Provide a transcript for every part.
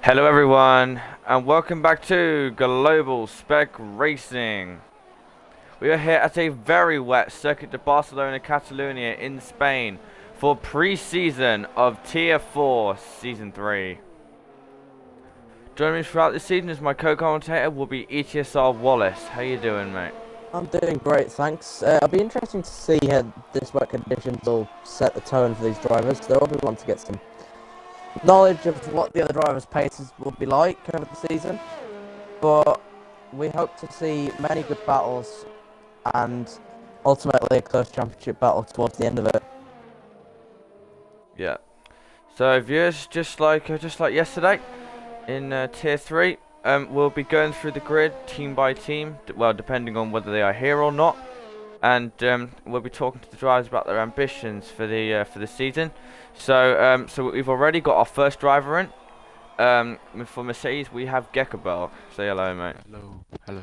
Hello everyone, and welcome back to Global Spec Racing. We are here at a very wet Circuit de Barcelona Catalunya in Spain for pre-season of Tier 4 Season 3. Joining me throughout this season is my co-commentator will be ETSR Wallace. How you doing, mate? I'm doing great, thanks. It'll be interesting to see how this wet conditions will set the tone for these drivers. They'll all want to get some knowledge of what the other drivers' paces will be like over the season. But we hope to see many good battles and ultimately a close championship battle towards the end of it. Yeah. So viewers, just like yesterday in Tier 3, we'll be going through the grid team by team, well, depending on whether they are here or not, and we'll be talking to the drivers about their ambitions for the season. So we've already got our first driver in. For Mercedes, we have Gekabel. Say hello, mate. Hello.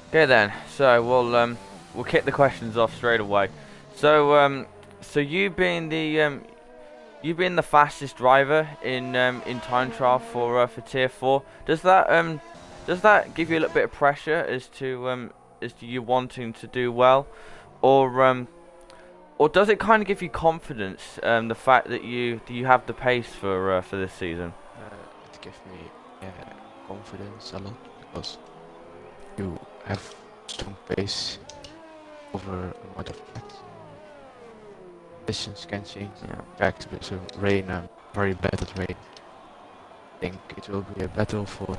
Okay then. So we'll kick the questions off straight away. So you being the fastest driver in time trial for Tier 4, does that give you a little bit of pressure as to you wanting to do well, or does it kind of give you confidence, the fact that you have the pace for this season? It gives me confidence a lot because you have strong pace over a lot of tracks. Conditions can change. Yeah. Tracks with rain, I'm very bad at rain. I think it will be a battle for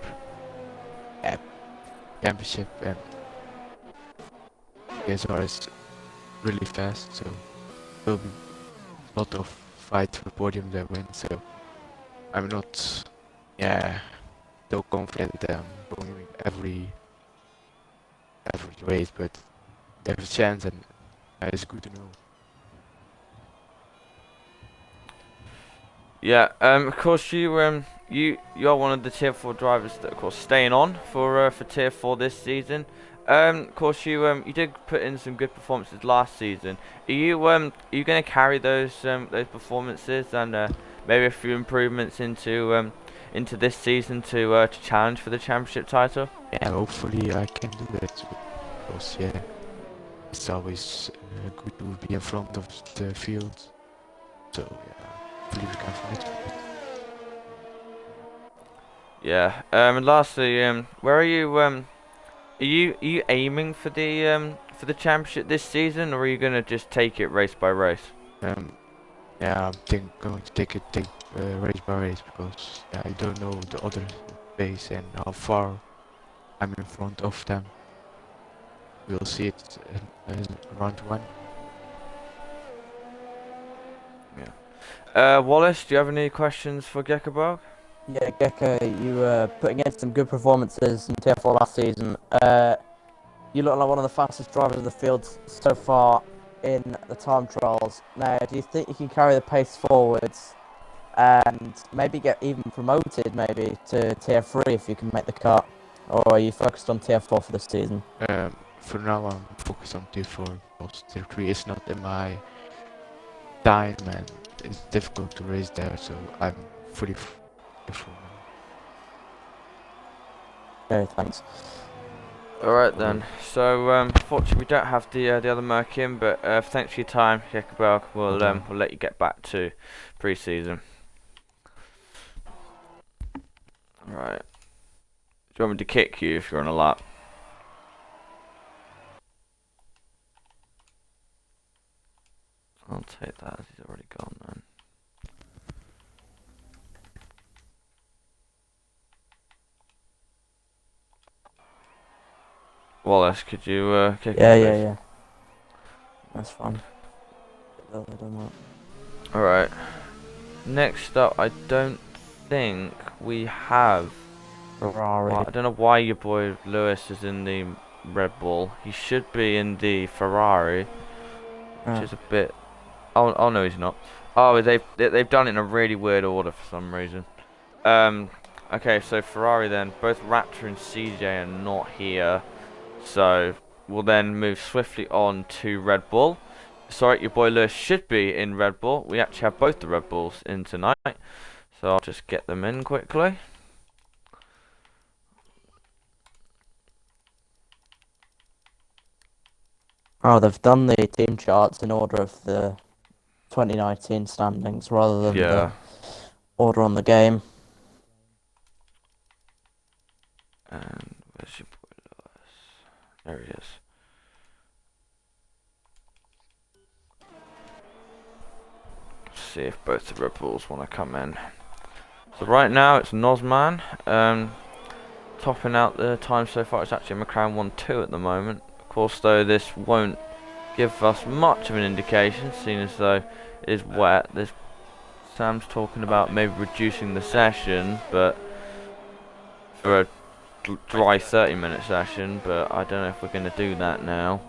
championship, and GSR is really fast, so will be a lot of fight for podiums and win. So I'm not so confident that I'm going to win every race, but there's a chance, and it's good to know. Yeah. Of course, you are one of the Tier 4 drivers that, of course, staying on for Tier 4 this season. Of course, you did put in some good performances last season. Are you going to carry those performances and maybe a few improvements into this season to challenge for the championship title? Yeah, hopefully I can do that, because it's always good to be in front of the field. So hopefully we can fight for it. Yeah. And lastly, where are you? Are you aiming for the championship this season, or are you gonna just take it race by race? I'm going to take it race by race, because I don't know the other pace and how far I'm in front of them. We'll see it in round 1. Yeah. Wallace, do you have any questions for Gekabog? Yeah, Gecko, you were putting in some good performances in Tier 4 last season. You look like one of the fastest drivers in the field so far in the time trials. Now, do you think you can carry the pace forwards and maybe get even promoted maybe to Tier 3 if you can make the cut? Or are you focused on Tier 4 for this season? For now I'm focused on Tier 4, because Tier 3 is not in my time, and it's difficult to race there, so I'm fully Tier 4 now. Okay, thanks. Alright then. So fortunately we don't have the other Merc in, but thanks for your time, Gekabog. We'll let you get back to pre-season. Alright. Do you want me to kick you if you're on a lap? I'll take that as he's already gone then. Wallace, could you kick Yeah, him, yeah, please? yeah. That's fine. Alright. Next up, I don't think we have... Ferrari. Well, I don't know why your boy Lewis is in the Red Bull. He should be in the Ferrari, which is a bit... Oh no, he's not. Oh, they've done it in a really weird order for some reason. Okay, so Ferrari then. Both Raptor and CJ are not here. So we'll then move swiftly on to Red Bull. sorry, your boy Lewis should be in Red Bull. We actually have both the Red Bulls in tonight, so I'll just get them in quickly. Oh, they've done the team charts in order of the 2019 standings rather than the order on the game. And where's your boy Lewis? There he is. See if both the Red Bulls want to come in. So right now it's Nozman. Topping out the time so far. It's actually a McLaren 1-2 at the moment. Of course, though, this won't give us much of an indication, seeing as though it is wet. Sam's talking about maybe reducing the session, but for a dry 30-minute session. But I don't know if we're going to do that now,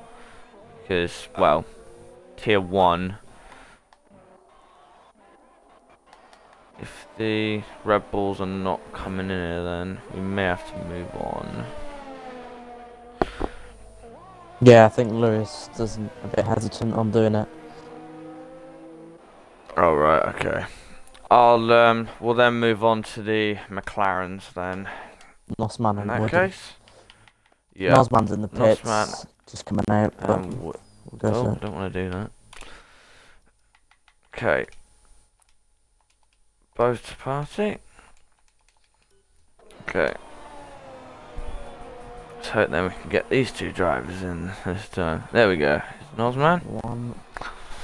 because, well, Tier 1. If the Red Bulls are not coming in here, then we may have to move on. Yeah, I think Lewis doesn't a bit hesitant on doing it. Oh right, okay. We'll then move on to the McLarens then. Nosman In and that Woody. case, yeah. Nosman's in the pits, Nosman just coming out. But we'll go oh, for I it. don't want to do that. Okay. Both to party. Okay. Let's hope then we can get these two drivers in this time. There we go. Nosman. One.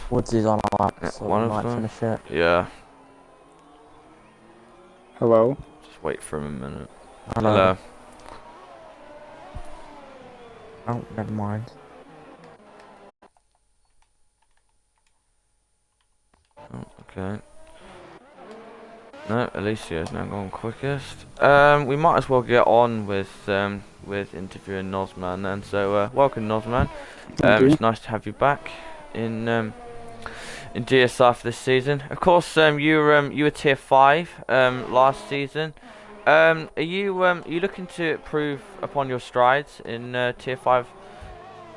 Woodsy's on a lap, Yeah, so one we of might them. finish it. Yeah. Hello? Just wait for him a minute. Hello. Hello. Oh, never mind. Oh, okay. No, Alicia's now gone quickest. We might as well get on with interviewing Nozman then. So welcome Nozman. Thank you. It's nice to have you back in GSR for this season. Of course, you were Tier 5 last season. Are you looking to improve upon your strides in Tier 5?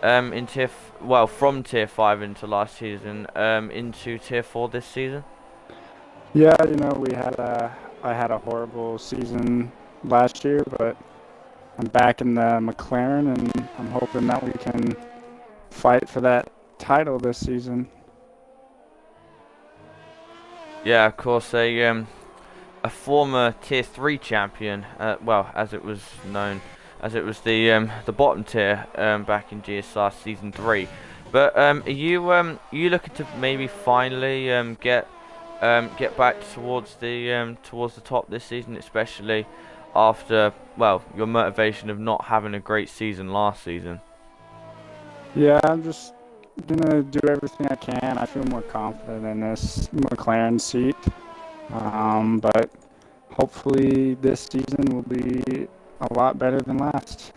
From Tier 5 into last season, into Tier 4 this season. Yeah, I had a horrible season last year, but I'm back in the McLaren, and I'm hoping that we can fight for that title this season. Yeah, of course, a former Tier 3 champion, as it was known, as it was the bottom tier back in GSR Season 3. But are you looking to maybe finally get back towards the top this season, especially after your motivation of not having a great season last season? Yeah, I'm just gonna do everything I can. I feel more confident in this McLaren seat, but hopefully this season will be a lot better than last.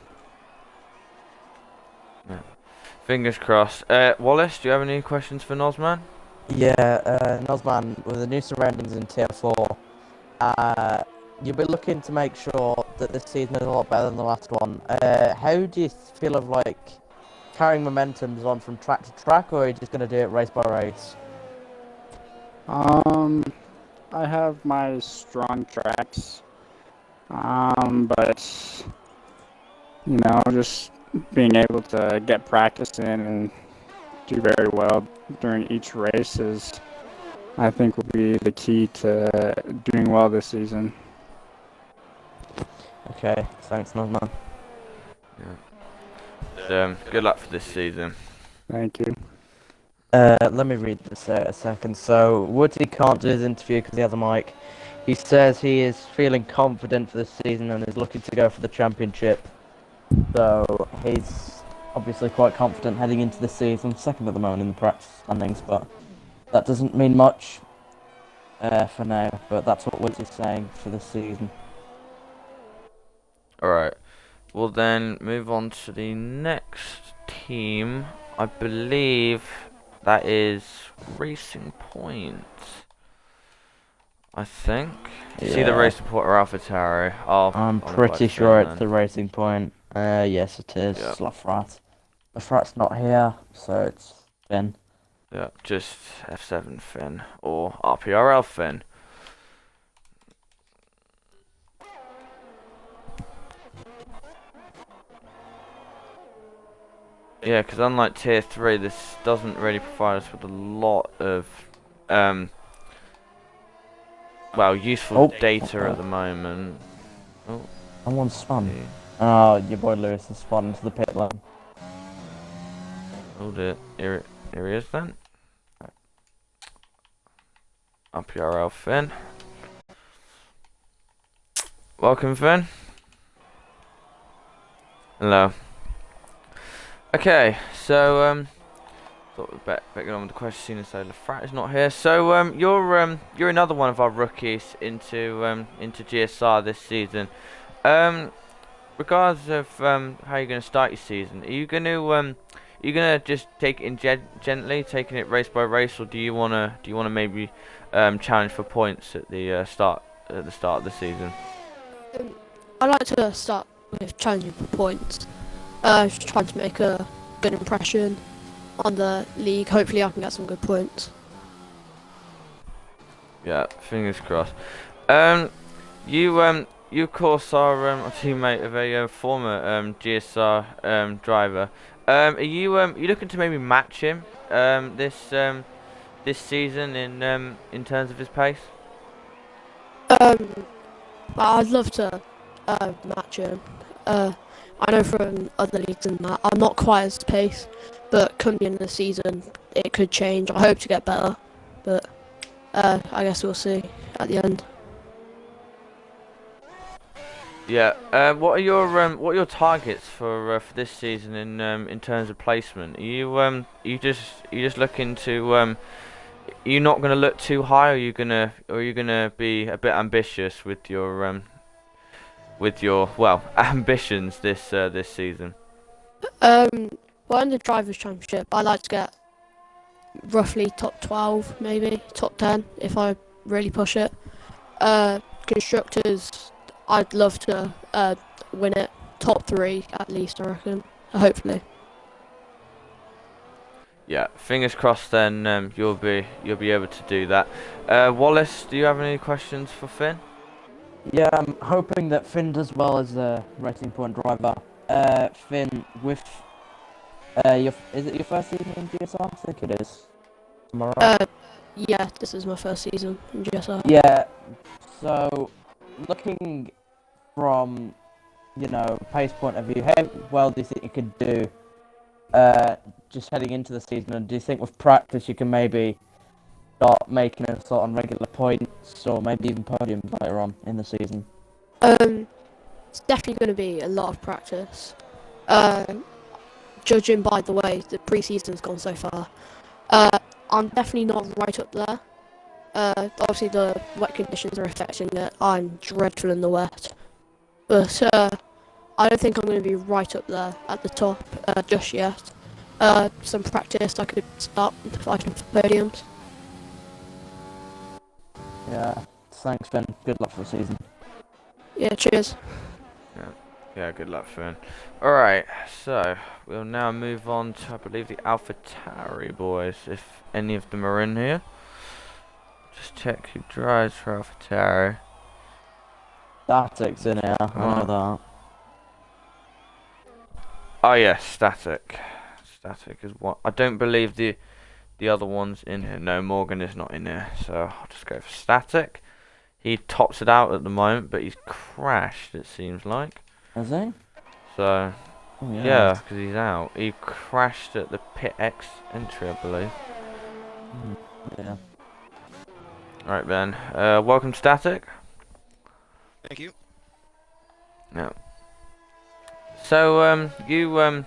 Yeah. Fingers crossed. Wallace, do you have any questions for Nozman? Yeah, Nosman, with the new surroundings in Tier 4, you'll be looking to make sure that this season is a lot better than the last one. How do you feel of, like, carrying momentums on from track to track, or are you just going to do it race by race? I have my strong tracks, but, just being able to get practice in and do very well during each race is, I think, will be the key to doing well this season. Okay, thanks, Nosman. Yeah. Good luck for this season. Thank you. Let me read this out a second. So, Woody can't do his interview because he has a mic. He says he is feeling confident for this season and is looking to go for the championship. So, he's obviously quite confident heading into the season. Second at the moment in the practice standings, but that doesn't mean much for now. But that's what Woody's saying for this season. Alright. We'll then move on to the next team. I believe that is Racing Point. I think. You see the Yeah. race report or AlphaTauri? I'm pretty sure it's the Racing Point. Yes, it is. Yep. Lafrat. Lafrat's not here, so it's Finn. Yeah, just F7 Finn or RPRL Finn. Yeah, because unlike Tier 3, this doesn't really provide us with a lot of, well, useful data at the moment. Oh, Someone's spun. yeah. Oh, your boy Lewis has spun into the pit lane. Hold it. Here he is then. RPRL Finn. Welcome, Finn. Hello. Okay, so thought we'd better get on with the question. So Lafrat is not here. So you're another one of our rookies into GSR this season. Regardless of how you're going to start your season, are you gonna just take it in gently, taking it race by race, or do you wanna maybe challenge for points at the start of the season? I like to start with challenging for points. Just trying to make a good impression on the league. Hopefully I can get some good points. Yeah, fingers crossed. You of course are a teammate of a former GSR driver. Are you looking to maybe match him this season in terms of his pace? I'd love to match him. I know from other leagues and that I'm not quite as pace, but come the end of the season it could change. I hope to get better, but I guess we'll see at the end. Yeah. What are your targets for this season in terms of placement? Are you just looking to are you not going to look too high, or are you gonna be a bit ambitious with your well ambitions this season? Well, in the drivers' championship, I like to get roughly top 12, maybe top 10 if I really push it. Constructors, I'd love to win it top 3 at least, I reckon. Hopefully. Yeah, fingers crossed. Then you'll be able to do that. Wallace, do you have any questions for Finn? Yeah, I'm hoping that Finn does well as a Racing Point driver. Finn, with is it your first season in GSR? I think it is. Am I right? Yeah, this is my first season in GSR. Yeah. So, looking from pace point of view, how well do you think you could do? Just heading into the season, and do you think with practice you can maybe start making a sort on regular points, or maybe even podiums later on in the season? It's definitely going to be a lot of practice. Judging by the way the pre-season's gone so far, I'm definitely not right up there. Obviously the wet conditions are affecting it. I'm dreadful in the wet. But I don't think I'm going to be right up there at the top just yet. Some practice I could start fighting for podiums. Yeah. Thanks, Finn. Good luck for the season. Yeah, cheers. Yeah, good luck, Finn. Alright, so we'll now move on to, I believe, the AlphaTauri boys, if any of them are in here. Just check who drives for AlphaTauri. Static's in here, I know that. Oh yeah, Static. Static is what. I don't believe the other one's in here. No, Morgan is not in here, so I'll just go for Static. He tops it out at the moment, but he's crashed, it seems like. Is he? So, Oh, yeah, because he's out. He crashed at the Pit X entry, I believe. Yeah. Alright, Ben. Welcome, Static. Thank you. Yeah. So, you're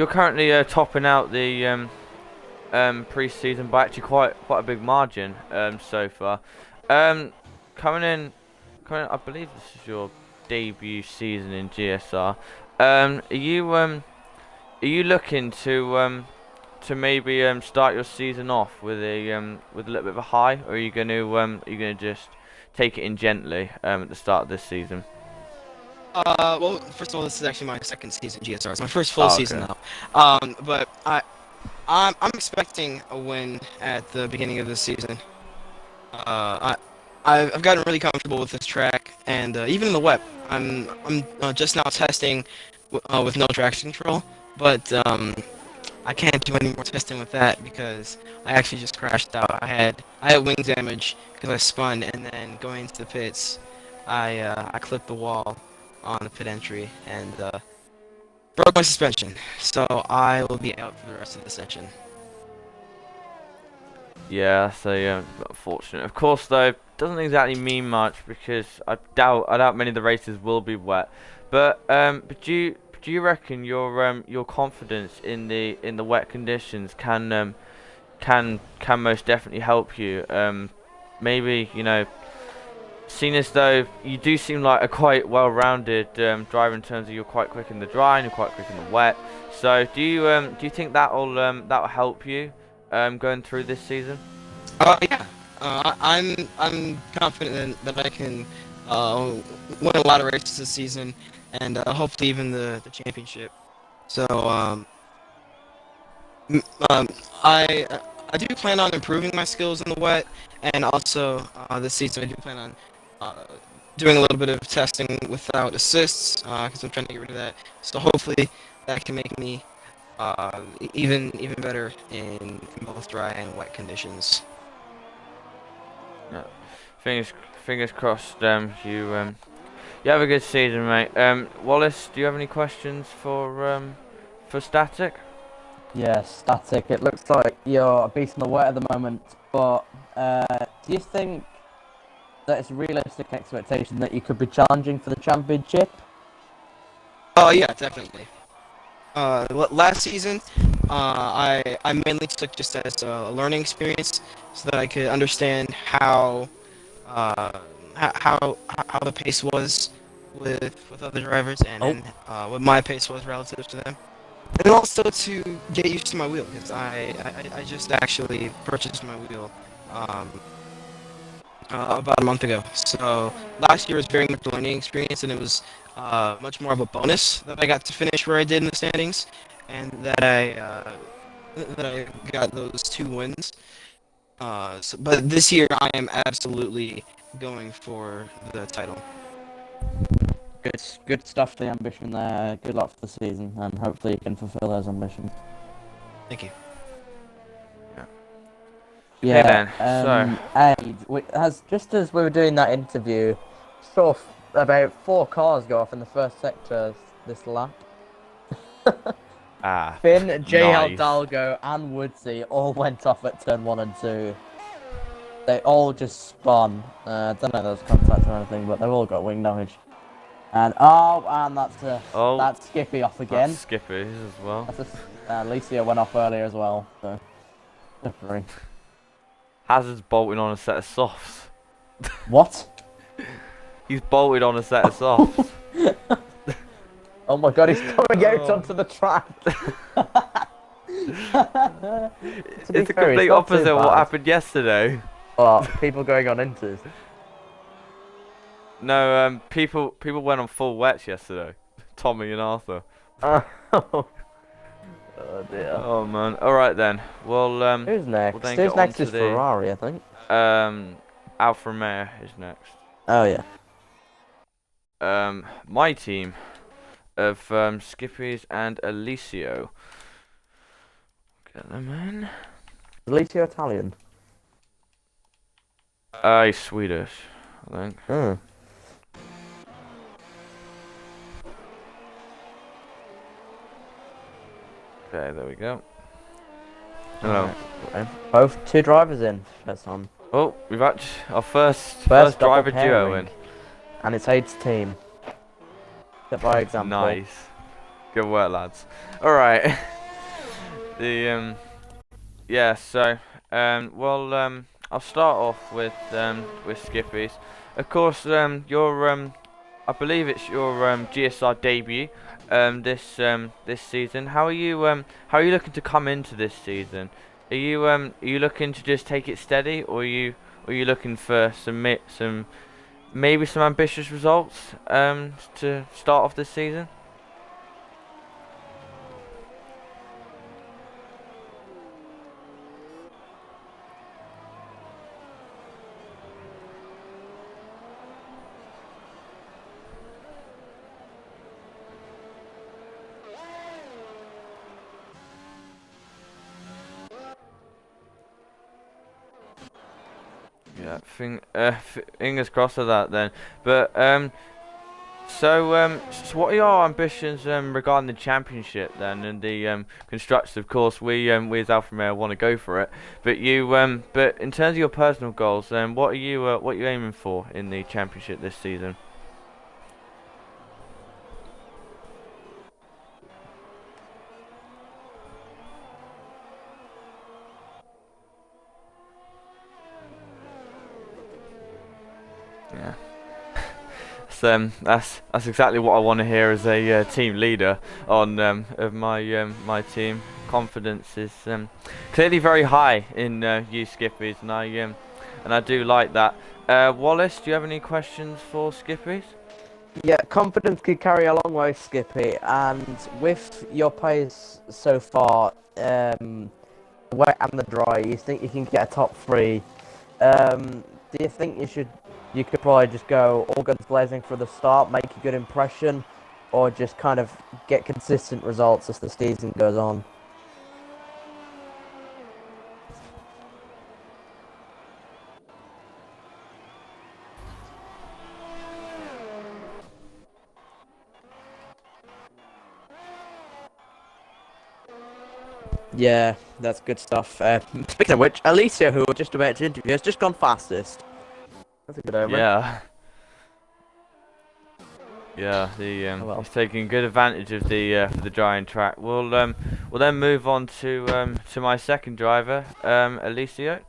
currently topping out the pre-season by actually quite a big margin so far. Coming in, I believe this is your debut season in GSR. Are you looking to maybe start your season off with a little bit of a high, or are you gonna just take it in gently at the start of this season? Well, first of all, this is actually my second season GSR. It's my first full season now. But I'm expecting a win at the beginning of this season. I've gotten really comfortable with this track, and even in the wet, I'm just now testing with no traction control, but I can't do any more testing with that because I actually just crashed out. I had wing damage because I spun, and then going into the pits, I clipped the wall on the pit entry and broke my suspension. So I will be out for the rest of the session. Yeah, so yeah, unfortunate. Of course, though, doesn't exactly mean much because I doubt many of the races will be wet. But do you reckon your confidence in the wet conditions can most definitely help you? Maybe seeing as though you do seem like a quite well-rounded driver in terms of you're quite quick in the dry and you're quite quick in the wet. So do you think that'll help you going through this season? Yeah. I'm confident that I can win a lot of races this season, and hopefully even the championship. So m- um, I do plan on improving my skills in the wet, and also this season I do plan on uh, doing a little bit of testing without assists because I'm trying to get rid of that. So hopefully that can make me even better in both dry and wet conditions. Yeah. Fingers fingers crossed. You have a good season, mate. Wallace, do you have any questions for Static? Yeah, Static. It looks like you're a beast in the wet at the moment, but do you think that it's a realistic expectation that you could be challenging for the championship? Oh yeah, definitely. Last season, I mainly took just as a learning experience, so that I could understand uh, how the pace was with other drivers, and Oh. then what my pace was relative to them, and also to get used to my wheel because I just actually purchased my wheel um, about a month ago. So last year was very much a learning experience, and it was much more of a bonus that I got to finish where I did in the standings, and that I got those 2 wins. But this year I am absolutely going for the title. Good stuff. The ambition there. Good luck for the season, and hopefully you can fulfill those ambitions. Thank you. Okay then, Aid, just as we were doing that interview, saw about 4 cars go off in the first sector this lap. Finn, JL nice. Dalgo, and Woodsy all went off at turn 1 and 2. They all just spun. I don't know if there was contact or anything, but they've all got wing damage. And that's Skippy off again. That's Skippy as well. That's Alicia went off earlier as well. So, different. Hazard's bolting on a set of softs. What? He's bolted on a set of softs. Oh my god, he's coming out onto the track. It's the complete opposite of what happened yesterday. Oh, people going on inters. No, people went on full wets yesterday. Tommy and Arthur. Oh dear. Oh man. All right then. Well, Who's next? We'll then Who's get next on is to Ferrari, I think. Alfa Romeo is next. Oh yeah. My team of Skippies and Alicio. Get them in. Alicia Italian. He's Swedish, I think. Oh. Okay, there we go. Hello. Right. Both 2 drivers in. That's on. Oh, we've actually our first Double driver duo pairing. in. And it's Aid's team. Set by example. Nice. Good work, lads. All right. Yeah. So I'll start off with Skippies. Of course, I believe it's your GSR debut this season. How are you looking to come into this season? Are you looking to just take it steady, or are you looking for maybe some ambitious results to start off this season? Yeah, fingers crossed for that then. But so what are your ambitions regarding the championship then, and the constructors? Of course, we as Alfa Romeo want to go for it. But but in terms of your personal goals, what are you aiming for in the championship this season? Yeah. That's exactly what I want to hear as a team leader on of my team. Confidence is clearly very high in you Skippies, and I do like that. Wallace, do you have any questions for Skippies? Yeah, confidence could carry a long way, Skippy. And with your pace so far, the wet and the dry, you think you can get a top three? Do you think you could probably just go all guns blazing for the start, make a good impression, or just kind of get consistent results as the season goes on? Yeah, that's good stuff. Speaking of which, Alicia, who we're just about to interview, has just gone fastest. That's a good omen. Yeah. Yeah, Oh well. he's taking good advantage of the drying track. We'll then move on to my second driver, Alicio.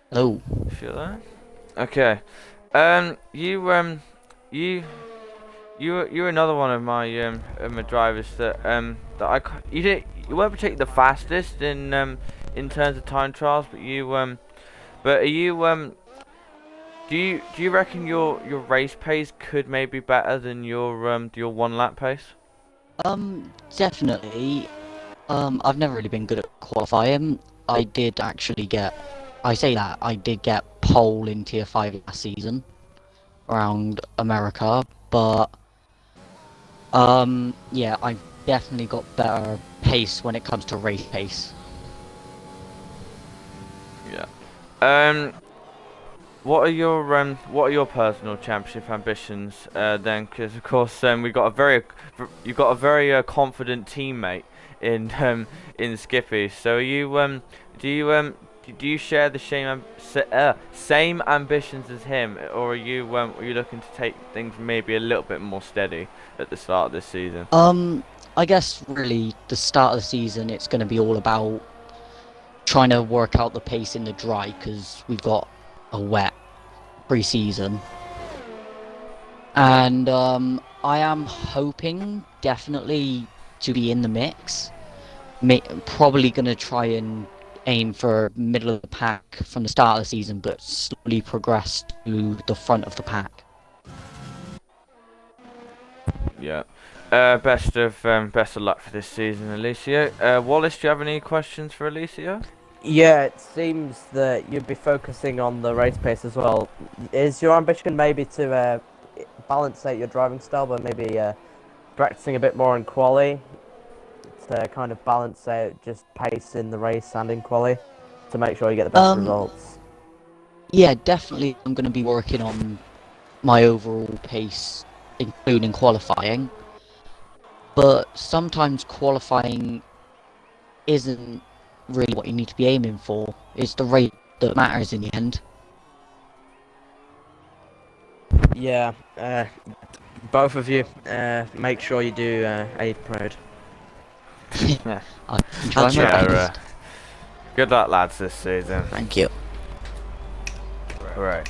Hello. If you're there. Okay. You're another one of my drivers you weren't particularly the fastest in terms of time trials, but are you do you reckon your race pace could maybe be better than your one lap pace? Definitely. I've never really been good at qualifying. I did get pole in Tier 5 last season around America, but yeah, I've definitely got better pace when it comes to race pace. Yeah. What are your personal championship ambitions then? Because of course you've got a very confident teammate in Skippy. So are you do you share the same ambitions as him, or are you looking to take things maybe a little bit more steady at the start of this season? I guess really the start of the season it's going to be all about trying to work out the pace in the dry because we've got a wet pre-season, and I am hoping definitely to be in the mix. Probably gonna try and aim for middle of the pack from the start of the season, but slowly progress to the front of the pack. Yeah. Best of luck for this season, Alicia. Wallace, do you have any questions for Alicia? Yeah, it seems that you'd be focusing on the race pace as well. Is your ambition maybe to balance out your driving style, but maybe practicing a bit more in quali to kind of balance out just pace in the race and in quali to make sure you get the best results? Yeah, definitely. I'm going to be working on my overall pace, including qualifying. But sometimes qualifying isn't really what you need to be aiming for. It's the rate that matters in the end. Yeah, both of you, make sure you do 8th road. Yeah. I'll try my best. Good luck, lads, this season. Thank you. Right.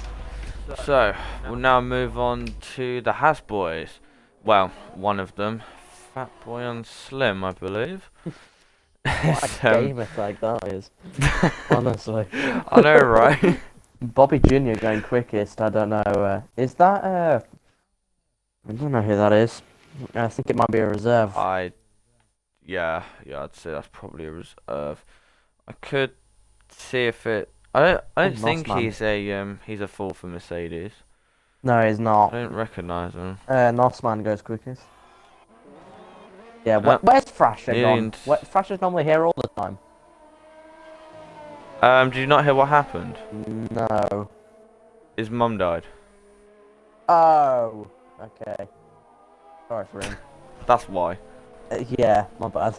So we'll now move on to the Has boys. Well, one of them, Fat Boy and Slim, I believe. What a game attack that is. Honestly. I know, right? Bobby Jr. going quickest, I don't know. Is that, I don't know who that is. I think it might be a reserve. Yeah, I'd say that's probably a reserve. I could see if it. I don't think Norseman. he's a full for Mercedes. No, he's not. I don't recognise him. Norseman goes quickest. Yeah, where's Thrasher gone? Thrasher's normally here all the time. Did you not hear what happened? No. His mum died. Oh, okay. Sorry for him. That's why. Yeah, my bad.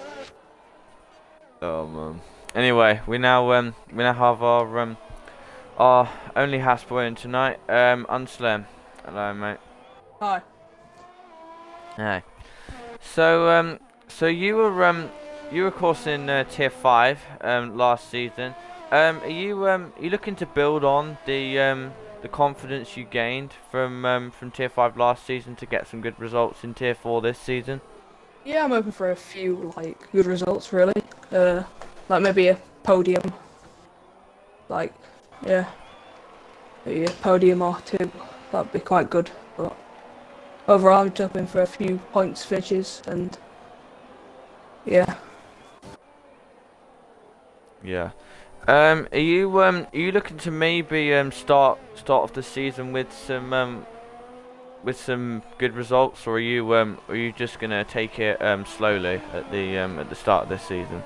Oh man. Anyway, we now have our only Hasbro in tonight. Unslim. Hello, mate. Hi. Hey. So you were of course in tier 5 last season. Are you looking to build on the confidence you gained from tier 5 last season to get some good results in tier 4 this season? Yeah, I'm hoping for a few like good results really. Like maybe a podium. Like, yeah, maybe a podium or two. That'd be quite good. But overall, I'm just hoping for a few points finishes and yeah. Yeah. Are you looking to maybe start off the season with some good results, or are you just gonna take it slowly at the start of this season?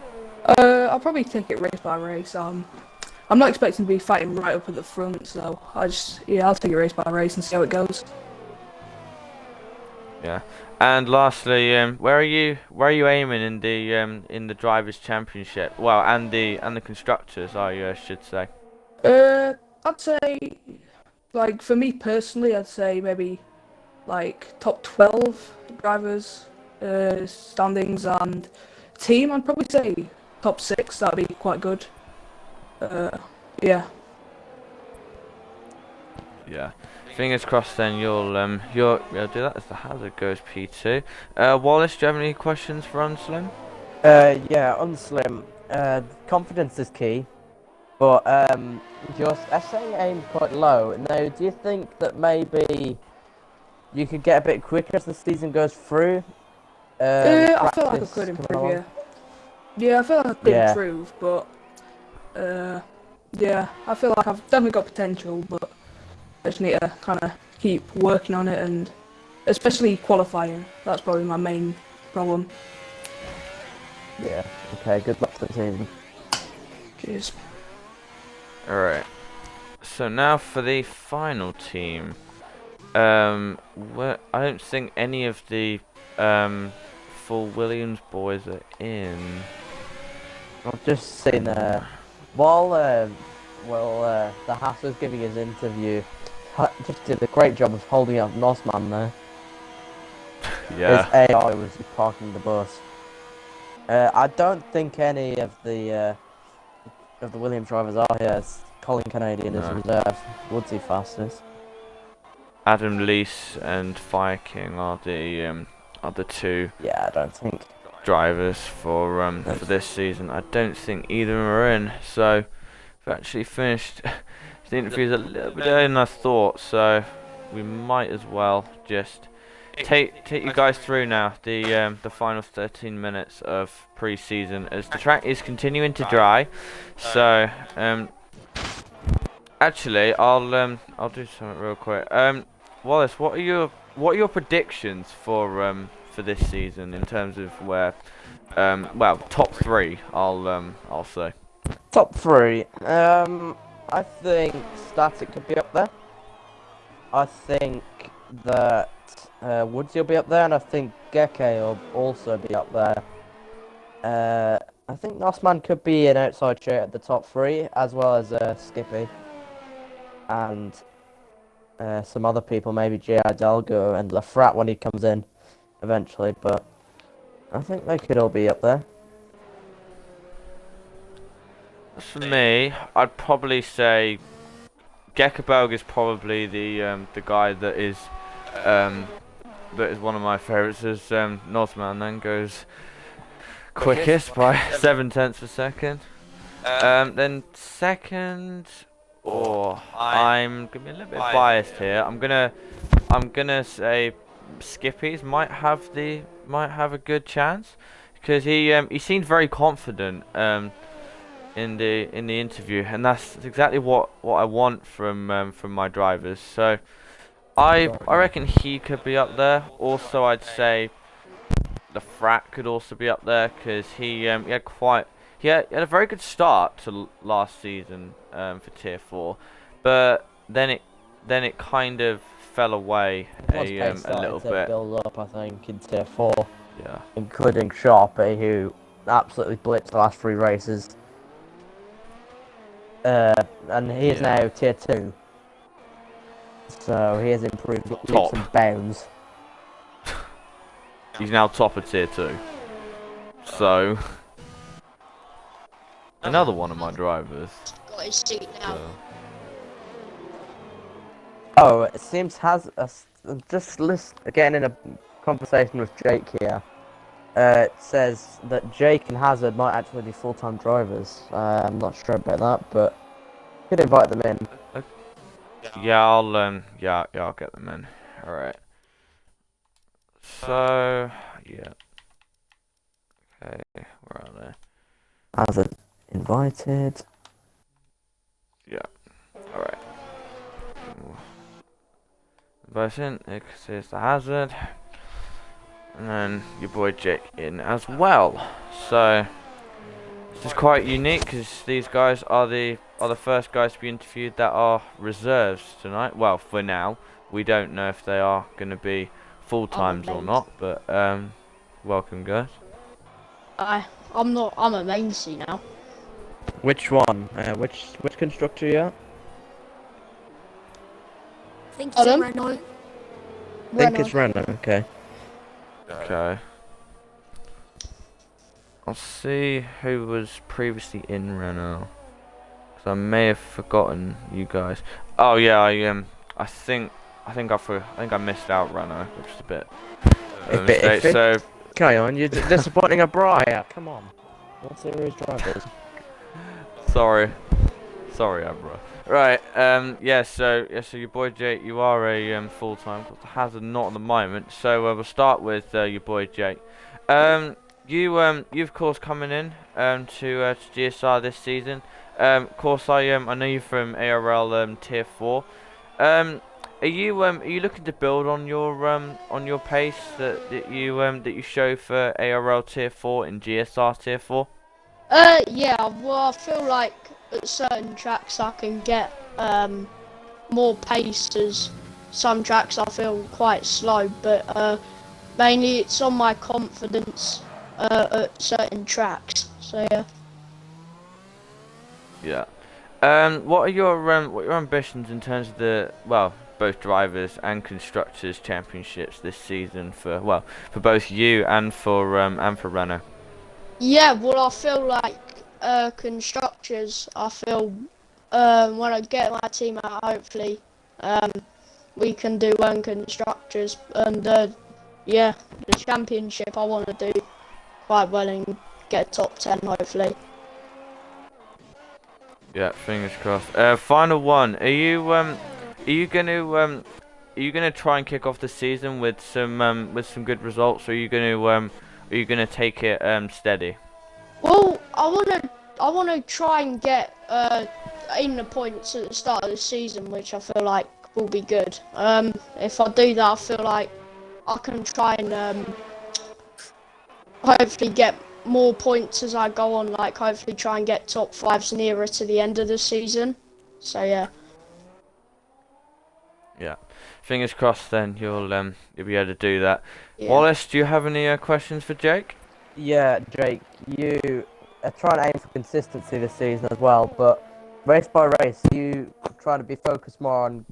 I'll probably take it race by race. I'm not expecting to be fighting right up at the front, so I'll take it race by race and see how it goes. Yeah. And lastly, where are you aiming in the drivers' championship? Well, and the constructors, I should say. I'd say, like for me personally, I'd say maybe like top 12 drivers standings, and team I'd probably say top 6. That'd be quite good. Yeah. Yeah. Fingers crossed. Then you'll do that as the hazard goes P2. Wallace, do you have any questions for Unslim? Yeah, Unslim. Confidence is key, but your essay aimed quite low. Now, do you think that maybe you could get a bit quicker as the season goes through? I feel like I practice could coming improve. along? Yeah. Yeah, I feel like I could Yeah. improve, but yeah, I feel like I've definitely got potential, but I just need to kind of keep working on it, and especially qualifying. That's probably my main problem. Yeah. Okay. Good luck for the season. Cheers. All right. So now for the final team. I don't think any of the full Williams boys are in. I've just seen while the Haas was giving his interview, just did a great job of holding up Nosman there. Yeah. His AI was parking the bus. I don't think any of the Williams drivers are here. Colin Canadian is No. reserve. Woodsy fastest. Adam Lease and Fire King are the two Yeah, I don't think. drivers for this season. I don't think either of them are in. So we've actually finished the interviews a little bit earlier than I thought. So we might as well just take you guys through now the final 13 minutes of pre-season as the track is continuing to dry. So actually I'll do something real quick. Wallace, what are your predictions for this season in terms of where well, top 3 I'll say. Top 3. I think Static could be up there. I think that Woodsy will be up there, and I think Geke will also be up there. I think Nosman could be an outside share at the top 3, as well as Skippy. And some other people, maybe J.I. Delgo and Lafrat when he comes in eventually, but I think they could all be up there. For me, I'd probably say Gekkeberg is probably the guy that is one of my favourites. As Northman then goes quickest by 7/10 of a second. Then second, I'm gonna be a little bit biased here. I'm gonna say Skippy's might have a good chance because he seemed very confident in the interview, and that's exactly what I want from my drivers. So I reckon he could be up there. Also, I'd say the Frat could also be up there because he had a very good start to last season for tier 4, but then then it kind of fell away Once a pace started little to bit. build up, I think, in Tier 4, Yeah. including Sharpie, who absolutely blitzed the last 3 races. And he is now Tier 2. So he has improved leaps Top. and bounds. He's now top of tier 2. So another one of my drivers. Got his seat now. So. Oh, it seems getting in a conversation with Jake here. It says that Jake and Hazard might actually be full-time drivers. I'm not sure about that, but could invite them in. Yeah, I'll get them in. All right. So yeah. Okay, where are they? Hazard invited. Yeah. All right. Version is the Hazard, and then your boy Jake in as well. So this is quite unique because these guys are the first guys to be interviewed that are reserves tonight. Well, for now, we don't know if they are going to be full times or not. But welcome, guys. I'm not. I'm a main C now. Which one? Which constructor you at? I think it's Renault. I think it's Renault. Okay. Okay. I'll see who was previously in Renault. Cause I may have forgotten you guys. Oh yeah, I think I missed out Renault, which is a bit of a mistake. So Carry on, you're disappointing a Briar. Come on. What series drivers? sorry, Abra. Right. Yeah. So your boy Jake, you are a full time. Hazard not at the moment. So we'll start with your boy Jake. You of course coming in to GSR this season. Of course I know you from ARL Tier 4. Are you looking to build on your pace that you show for ARL Tier 4 in GSR Tier 4? Yeah. Well, I feel like at certain tracks I can get more pace, as some tracks I feel quite slow, but mainly it's on my confidence at certain tracks. So yeah. Yeah. What are your ambitions in terms of both drivers and constructors championships this season for both you and for Renault? Yeah, well, I feel like constructors. I feel when I get my team out, hopefully, we can do one constructors, and yeah, the championship I want to do quite well and get top 10, hopefully. Yeah, fingers crossed. Final one. Are you gonna try and kick off the season with some good results, or are you gonna take it steady? Well, I wanna try and get in the points at the start of the season, which I feel like will be good. If I do that, I feel like I can try and hopefully get more points as I go on. Like hopefully try and get top 5s nearer to the end of the season. So yeah. Yeah. Fingers crossed. Then you'll be able to do that. Yeah. Wallace, do you have any questions for Jake? Yeah, Jake, you are trying to aim for consistency this season as well, but race by race, you trying to be focused more on,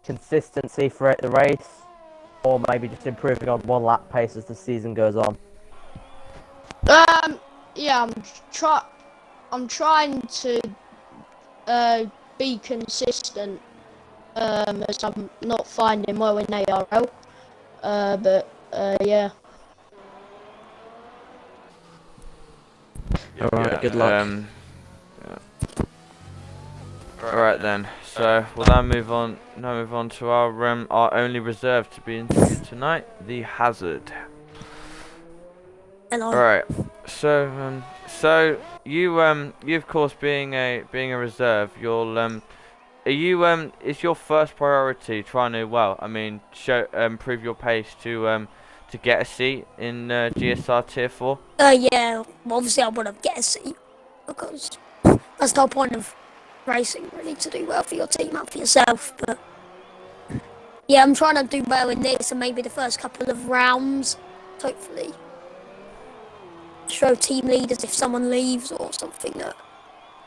consistency throughout the race, or maybe just improving on one lap pace as the season goes on? Yeah, I'm trying to be consistent, as I'm not finding well in ARL. But yeah. Alright, good luck. Yeah. Alright then. So we'll now move on to our only reserve to be interviewed tonight, the Hazard. Hello. Alright. So you of course being a reserve, is your first priority trying to prove your pace to get a seat in GSR Tier 4? Yeah, well, obviously I want to get a seat because that's the whole point of racing, really, to do well for your team and for yourself. But Yeah, I'm trying to do well in this and maybe the first couple of rounds, hopefully. Show team leaders if someone leaves or something that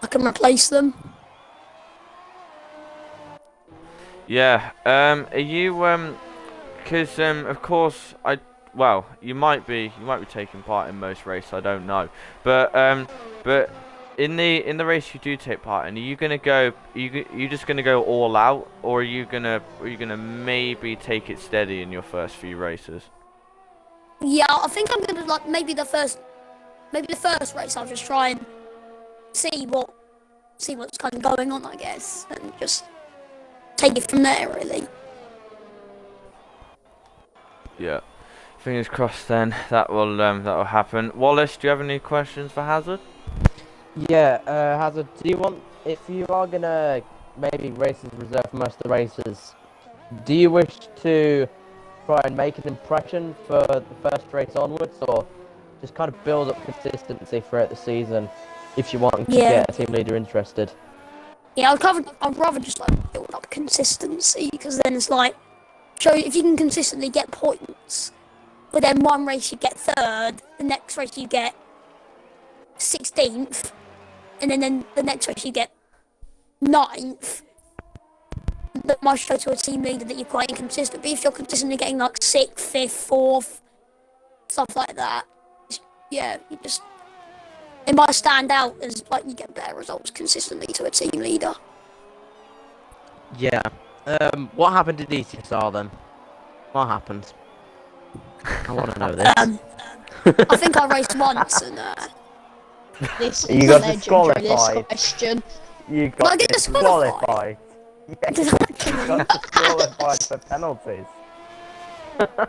I can replace them. Yeah. Are you Because of course well, you might be taking part in most races. I don't know, but in the race you do take part in, are you gonna go? You just gonna go all out, or are you gonna maybe take it steady in your first few races? Yeah, I think I'm gonna like maybe the first race. I'll just try and see what's kind of going on, I guess, and just take it from there, really. Yeah. Fingers crossed. Then that will happen. Wallace, do you have any questions for Hazard? Yeah, Hazard, do you want, if you are gonna maybe races reserved for most of the races, do you wish to try and make an impression for the first race onwards, or just kind of build up consistency throughout the season if you want to get a team leader interested? Yeah, I'd rather just like build up consistency, because then it's like, show if you can consistently get points, but then one race you get third, the next race you get 16th, and then the next race you get 9th. That might show to a team leader that you're quite inconsistent. But if you're consistently getting like 6th, 5th, 4th, stuff like that, yeah, it might stand out as like you get better results consistently to a team leader. Yeah. What happened to ETSR then? What happened? I want to know this. I think I raced once and This You is got legendary, this disqualified. question. You Did I got get disqualified? disqualified. Yeah, you got disqualified for penalties.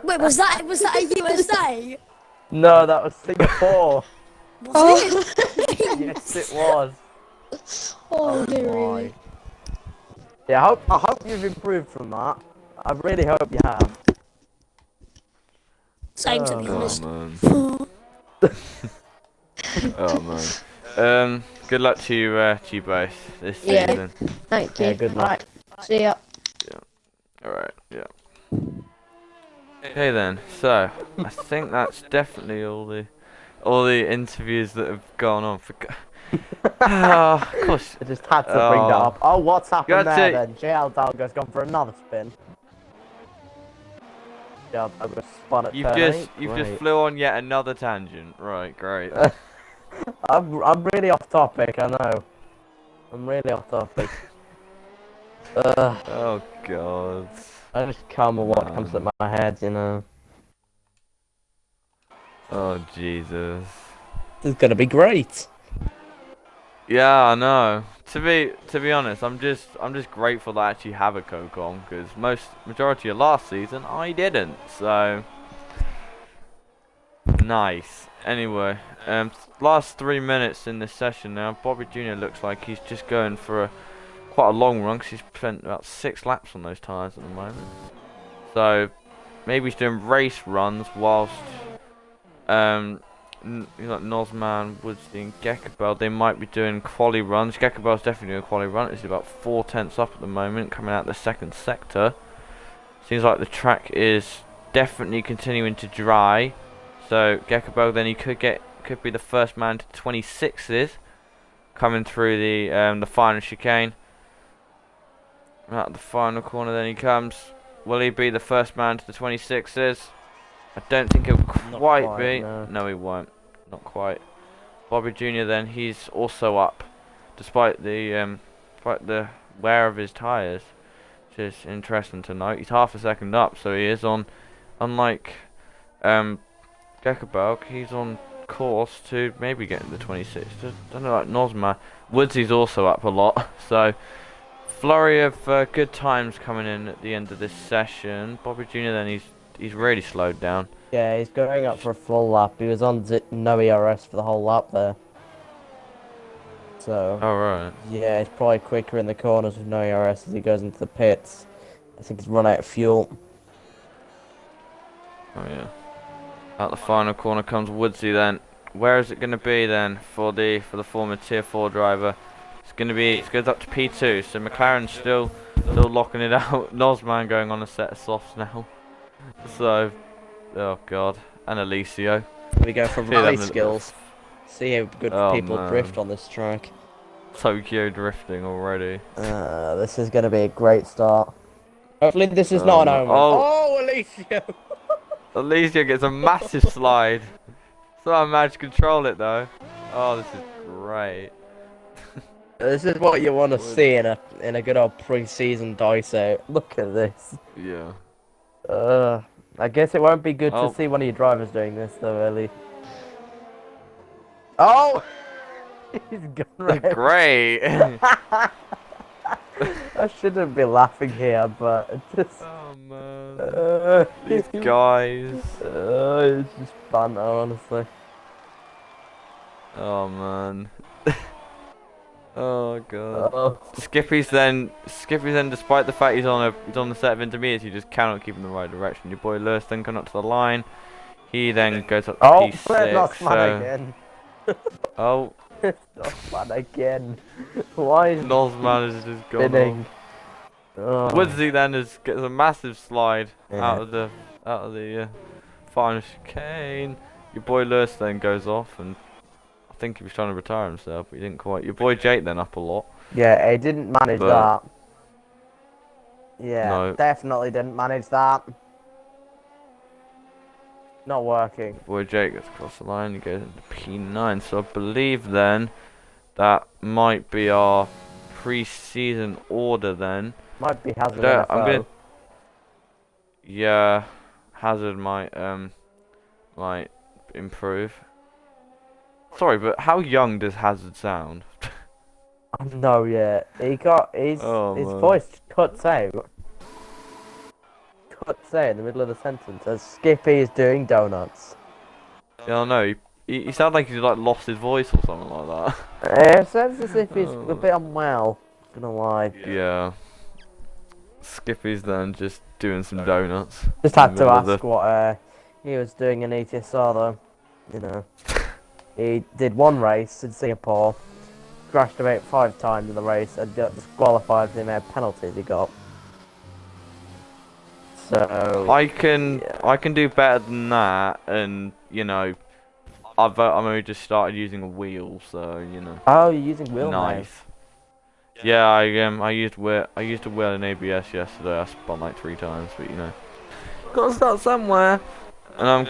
Wait, was that a USA? No, that was Singapore. Was it? Yes, it was. Oh, my. dear. Yeah, I hope you've improved from that. I really hope you have. Same, to be Oh honest. man. Oh man. Good luck to you both this Yeah. season. Thank you. Yeah, good luck. Right, see ya. Alright, yeah. Okay then, so I think that's definitely all the interviews that have gone on for of course. I just had to bring that up. Oh, what's happened Got there to- then? JL Dalgo's gone for another spin. JL Dalgo spun at You've turn just 8. you've just Great. flew on yet another tangent. Right, great. I'm really off topic, I know. I'm really off topic. Oh god. I just come with what comes to my head, you know. Oh Jesus. This is gonna be great. Yeah, I know. To be honest, I'm just grateful that I actually have a Cocom, because majority of last season I didn't. So nice. Anyway, last 3 minutes in this session now. Bobby Jr. looks like he's just going for quite a long run, because he's spent about 6 laps on those tyres at the moment. So maybe he's doing race runs whilst like Nozman, Woodsy and Gekabel, they might be doing quali runs. Gekabel's definitely doing a quali run. It's about 4 tenths up at the moment, coming out the second sector. Seems like the track is definitely continuing to dry. So Gekabel then he could be the first man to 26s coming through the final chicane. At the final corner then he comes. Will he be the first man to the 26s? I don't think he'll quite be. No, he won't. Not quite. Bobby Jr. then, he's also up, despite the wear of his tyres, which is interesting to note. He's half a second up, so he is on. Unlike Gekabelk, he's on course to maybe get into the 26. Don't know, like Nozma. Woodsy's also up a lot, so flurry of good times coming in at the end of this session. Bobby Jr. then he's really slowed down. Yeah, he's going up for a full lap. He was on no ERS for the whole lap there. So, Alright. yeah, he's probably quicker in the corners with no ERS as he goes into the pits. I think he's run out of fuel. Oh yeah. At the final corner comes Woodsy then. Where is it going to be then for the former Tier 4 driver? It goes up to P2, so McLaren's still Still locking it out. Nosman going on a set of softs now. So, oh god, and Alicio. We go for See them race in- skills. See how good Oh, people man. drift on this track. Tokyo drifting already. This is going to be a great start. Hopefully this is not an omen. Oh, Alicio! Alicio gets a massive slide. So I managed to control it though. Oh, this is great. This is what you want to see in a good old pre-season dice out. Look at this. Yeah. I guess it won't be good Oh. to see one of your drivers doing this though, Ellie. Oh! He's gone right. Great. I shouldn't be laughing here, but it just. Oh man. These guys. It's just fun, honestly. Oh man. Oh god. Oh. Skippy's then, despite the fact he's on the set of intermediates, he just cannot keep in the right direction. Your boy Lewis then comes up to the line. He then goes up to Oh, P6. not fun again. Oh, Not fun again. Why is Nosman has just gone spinning? off. Oh. Woodsy then gets a massive slide Yeah. out of the final chicane. Your boy Lewis then goes off, and I think he was trying to retire himself, but he didn't quite. Your boy Jake then up a lot. Yeah, he didn't manage But- that. Yeah, No. definitely didn't manage that. Not working. Boy Jake gets across the line, he goes into P9, so I believe then that might be our pre-season order then. Might be Hazard. I'm NFO. gonna, yeah, Hazard might improve. Sorry, but how young does Hazard sound? No, yeah, his Oh, his man. voice cuts out. Cuts out in the middle of the sentence as Skippy is doing donuts. Yeah, I know. He sounds like he's like lost his voice or something like that. It sounds as if he's a bit unwell. Gonna lie. Yeah. Skippy's then just doing some donuts. Just in had the to middle of ask what he was doing in ETSR though. You know, he did one race in Singapore, crashed about 5 times in the race, and got disqualified for the amount of penalties he got. So I can do better than that, and you know, I'm only just started using a wheel, so you know. oh, you're using wheel Nice. Yeah, I used a wheel in ABS yesterday. I spun like 3 times, but you know, gotta start somewhere. And I'm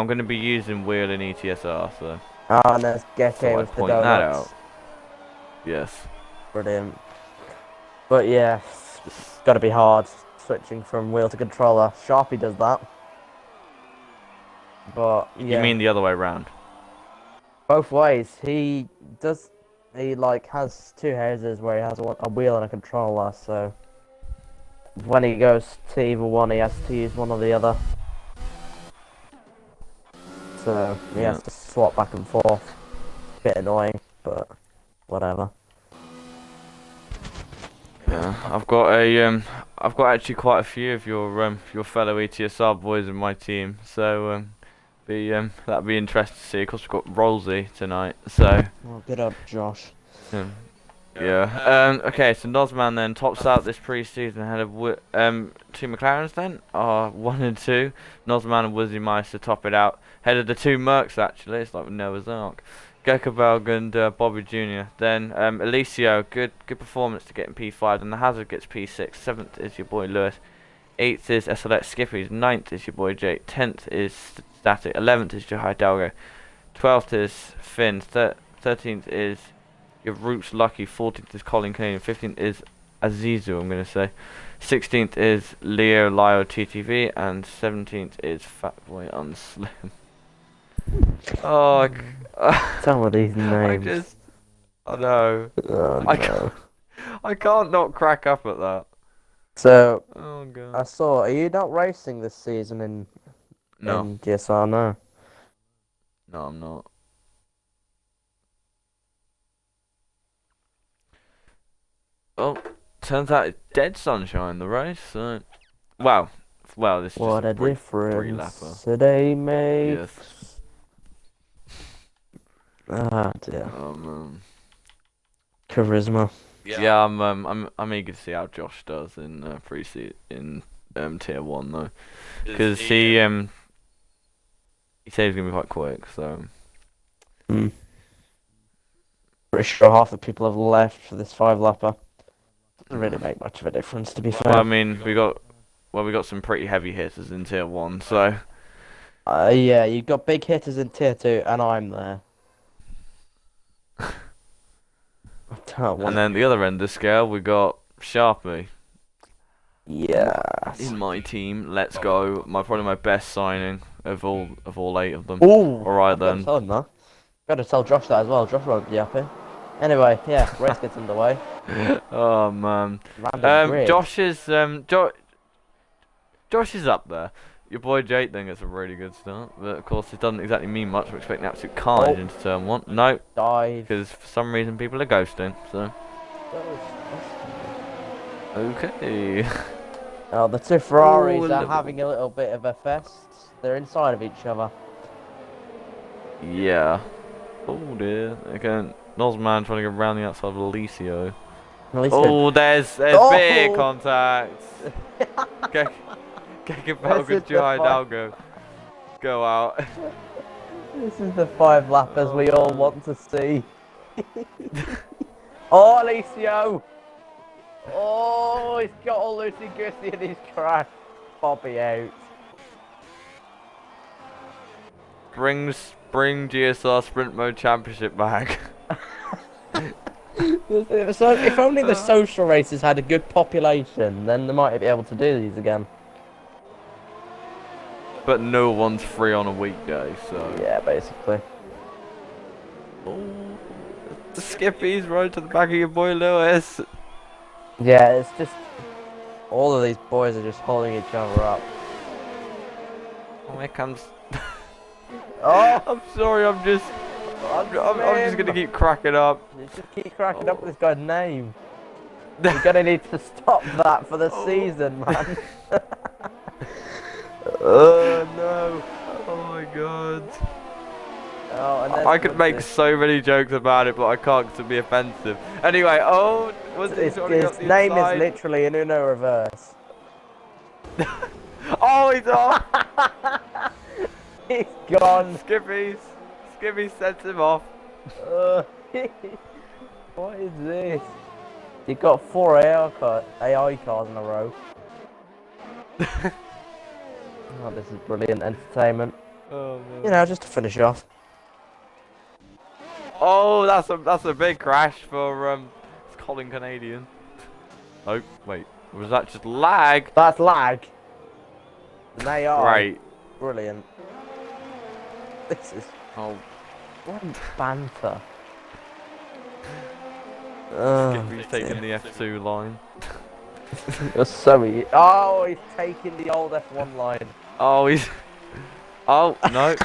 gonna be using wheel in ETSR, so now. Oh, and let's get So in I with the point that donuts. out. Yes. Brilliant. But yeah, it's gotta be hard switching from wheel to controller. Sharpie does that. But yeah, You mean the other way around? both ways. He like has 2 houses where he has a wheel and a controller. So when he goes to either one, he has to use one or the other. So he Yeah. has to swap back and forth. Bit annoying, but whatever. Yeah, I've got actually quite a few of your fellow ETSR boys in my team, so that'd be interesting to see. Of course, we've got Rolsey tonight, so Well, good up, Josh. yeah. Okay, so Nosman then tops out this pre-season ahead of 2 McLarens then, 1 and 2. Nosman and Wizzy Meister top it out. Ahead of the 2 Mercs actually. It's like Noah's Ark. Gekabelg and Bobby Jr. Then Alicio, good performance to get in P5, and the Hazard gets P6. 7th is your boy Lewis. 8th is SLX Skippy's. 9th is your boy Jake. 10th is Static. 11th is your Hidalgo. 12th is Finn. 13th is your Roots Lucky. 14th is Colin Canadian. 15th is Azizu, I'm going to say. 16th is Leo Lyle TTV. And 17th is Fatboy Unslim. Oh, Some of these I names. know. Oh, I no. can't, I can't not crack up at that. So Oh god. I saw. Are you not racing this season in No, GSR? No. no, I'm not. Well, turns out it's dead sunshine the race. So, well, this is What just a a brief difference lapper. today makes. Yes. Ah dear. Oh man. Charisma. Yeah, I'm eager to see how Josh does in tier 1 though, because he said he's gonna be quite quick. So Pretty sure half the people have left for this 5-lapper. Doesn't really make much of a difference, to be fair. well, I mean, we got some pretty heavy hitters in tier 1, so Yeah, you've got big hitters in tier 2, and I'm there. I don't want. and then the other end of the scale we got Sharpie Yeah. in my team. Let's go! Probably my best signing of all 8 of them. Ooh. All right then. Tell him that. Gotta tell Josh that as well. Josh won't be happy. Anyway, yeah, race gets underway. Oh man. Random grid. Josh is up there. Your boy Jake then gets a really good start, but of course it doesn't exactly mean much. We're expecting absolute carnage into turn 1. No, Dive. because for some reason people are ghosting. So okay. Oh, the two Ferraris Oh, are look. having a little bit of a fest. They're inside of each other. Yeah. Oh dear. Again, Nozman trying to get around the outside of Alicio. Oh, there's big contact. Kekenfelgen's trying now go out. This is the 5-lappers we all want to see. Oh, Alicio! Oh, he's got all loosey-goosey in his crash. Bobby out. Bring GSR Sprint Mode Championship back. So if only the social races had a good population, then they might be able to do these again. But no one's free on a weekday, so. Yeah, basically. Oh, the Skippies right to the back of your boy Lewis. Yeah, it's just all of these boys are just holding each other up. Oh, here comes. Oh, I'm sorry, I'm just gonna keep cracking up. you just keep cracking up with this guy's name. You're gonna need to stop that for the season, man. Oh no! Oh my god! Oh, and then I could make so many jokes about it, but I can't 'cause it'd be offensive. Anyway, his name is literally an Uno reverse. Oh, he's off! He's gone. Skippy sends him off. What is this? You got 4 AI cars in a row. Oh, this is brilliant entertainment. Oh, man. You know, just to finish off. Oh, that's a big crash for Colin Canadian. Oh wait, was that just lag? That's lag. An AI. Right. Brilliant. This is what banter. Skippy's taking the F2 line. You're so easy. Oh, he's taking the old F1 line. Oh, he's. Oh no.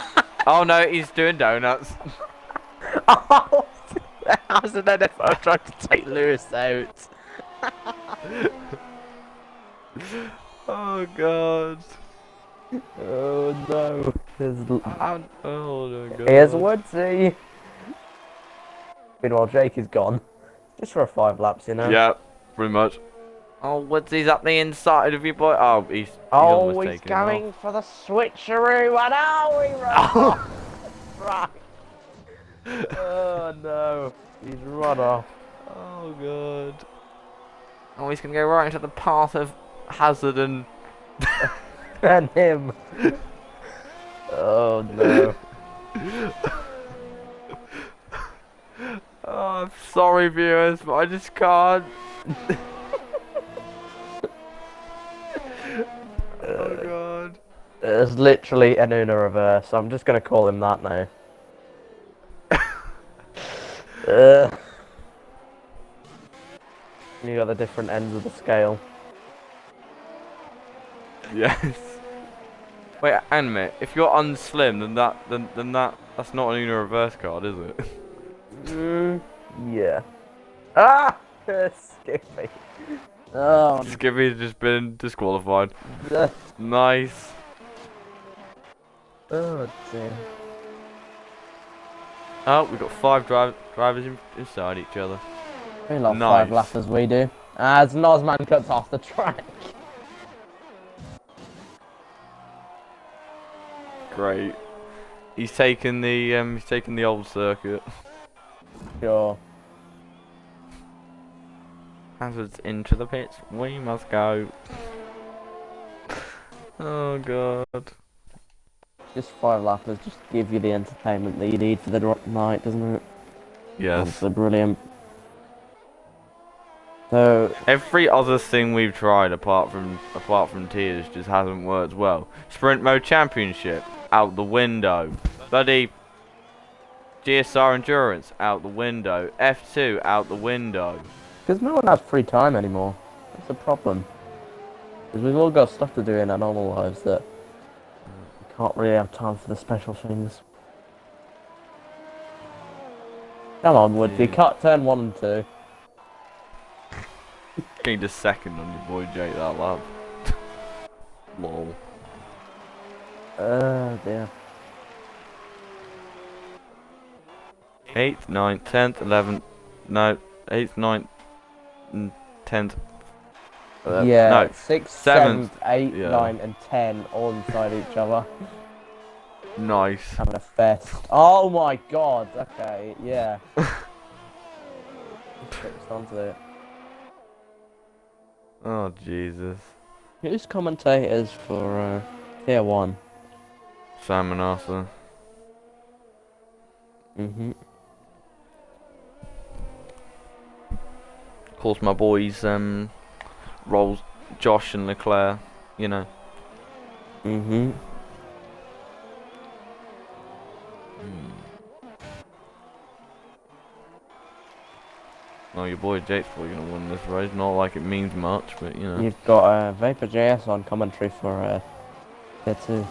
Oh no, he's doing donuts. Oh, how's an NFL trying to take Lewis out? Oh god. Oh no. Oh no god. Here's Woodsy. Meanwhile, Jake is gone. Just for a 5 laps, you know? Yeah, pretty much. Oh, Woodsy's up the inside of you, boy. Oh, he's almost he's taken him going off. for the switcheroo. And oh, he ran off. Right. Oh no. He's run off. Oh god. Oh, he's gonna go right into the path of Hazard and And him. Oh no. Oh, I'm sorry, viewers, but I just can't. Oh god. It's literally an Uno reverse. I'm just gonna call him that now. You got the different ends of the scale. Yes. Wait, hang a minute. If you're unslim, then that's not an Uno reverse card, is it? Yeah. Ah! Skippy. Oh. Skippy's just been disqualified. Uh, Nice. oh dear. Oh, we've got 5 drivers inside each other. We love 5 Nice. laps as we do. As Nozman cuts off the track. Great. He's taking the old circuit. Sure. Hazards into the pits. We must go. Oh god. Just 5 lappers just give you the entertainment that you need for the night, doesn't it? Yes. Absolutely brilliant. So Every other thing we've tried apart from tiers just hasn't worked well. Sprint mode championship out the window. Bloody GSR endurance out the window. F2 out the window. because no one has free time anymore. That's the problem. Because we've all got stuff to do in our normal lives that we can't really have time for the special things. Come on, Woody, Yeah. cut turn 1 and 2. Gained a second on your boy Jake that lap. Lol. Dear. 8th, 9th, 10th, 11th, no, 8th, 9th, and 10th. Yeah, no, 6, 7th, 7th, 8, yeah. 9 and 10 all inside each other. Nice. Having a fest. Oh my god, okay, yeah. Fixed onto it. Oh Jesus. Who's commentators for tier 1? Sam and Arthur. Mm-hmm. Of course, my boys, Rolls, Josh and Leclerc. You know. Mm-hmm. Well, your boy Jake's probably gonna win this race. Not like it means much, but you know. You've got Vapor JS on commentary for tier 2.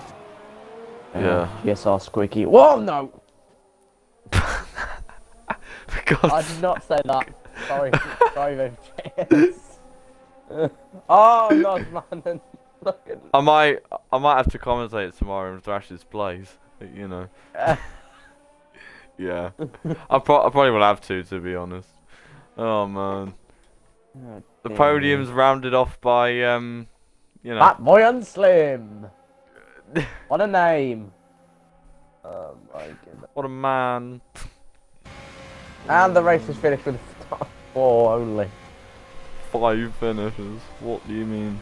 Yeah. GSR Squeaky. Whoa, no! Because I did not say that. Sorry, sorry, Vapor JS. Oh, no, man. Look at I might have to commentate it tomorrow in Thrash's place. You know. Yeah. I probably will have to be honest. Oh man. Oh, The dear podium's me. rounded off by you know. Fat Boy and Slim. What a name. Oh my goodness. What a man. And the race is finished with 4 only. 5 finishes. What do you mean?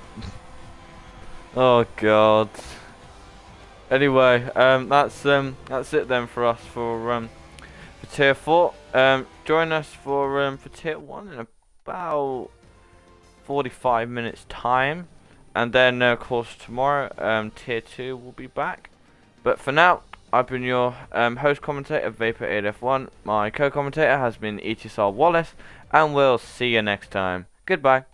Oh god. Anyway, that's it then for us for tier 4. Join us for tier 1 in about 45 minutes time, and then of course tomorrow tier 2 will be back. But for now, I've been your host commentator Vapor 8F1. My co-commentator has been ETSR Wallace, and we'll see you next time. Goodbye.